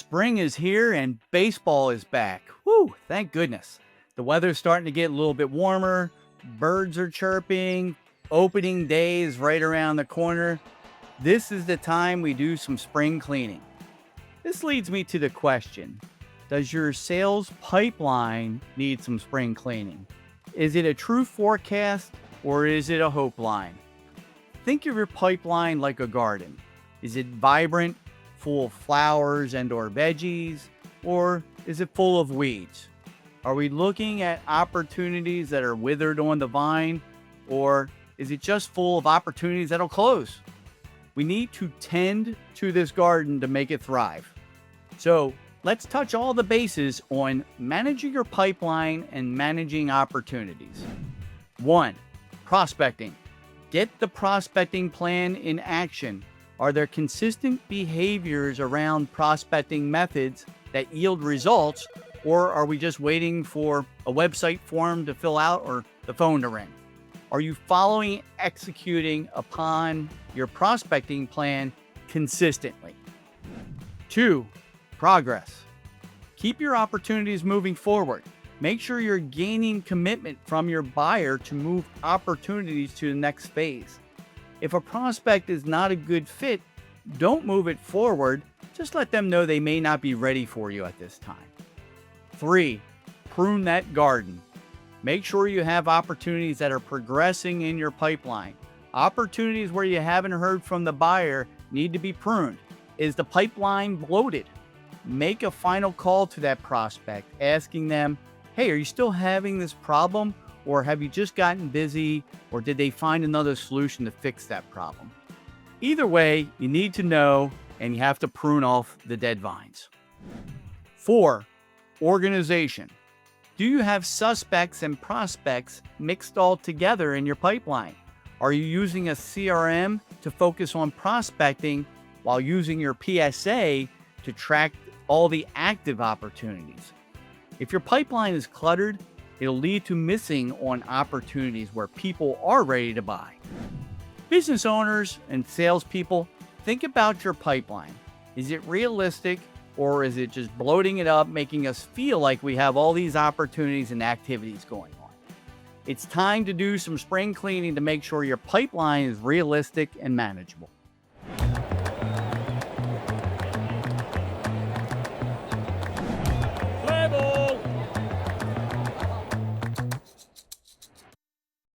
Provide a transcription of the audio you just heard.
Spring is here and baseball is back. Whew, thank goodness. The weather's starting to get a little bit warmer. Birds are chirping. Opening day is right around the corner. This is the time we do some spring cleaning. This leads me to the question, does your sales pipeline need some spring cleaning? Is it a true forecast or is it a hope line? Think of your pipeline like a garden. Is it vibrant, full of flowers and or veggies, or is it full of weeds? Are we looking at opportunities that are withered on the vine, or is it just full of opportunities that'll close? We need to tend to this garden to make it thrive. So let's touch all the bases on managing your pipeline and managing opportunities. 1. Prospecting. Get the prospecting plan in action. Are there consistent behaviors around prospecting methods that yield results, or are we just waiting for a website form to fill out or the phone to ring? Are you following, executing upon your prospecting plan consistently? 2. Progress. Keep your opportunities moving forward. Make sure you're gaining commitment from your buyer to move opportunities to the next phase. If a prospect is not a good fit, don't move it forward. Just let them know they may not be ready for you at this time. 3. Prune that garden. Make sure you have opportunities that are progressing in your pipeline. Opportunities where you haven't heard from the buyer need to be pruned. Is the pipeline bloated? Make a final call to that prospect, asking them, hey, are you still having this problem? Or have you just gotten busy? Or did they find another solution to fix that problem? Either way, you need to know, and you have to prune off the dead vines. 4. Organization. Do you have suspects and prospects mixed all together in your pipeline? Are you using a CRM to focus on prospecting while using your PSA to track all the active opportunities? If your pipeline is cluttered, it'll lead to missing on opportunities where people are ready to buy. Business owners and salespeople, think about your pipeline. Is it realistic, or is it just bloating it up, making us feel like we have all these opportunities and activities going on? It's time to do some spring cleaning to make sure your pipeline is realistic and manageable.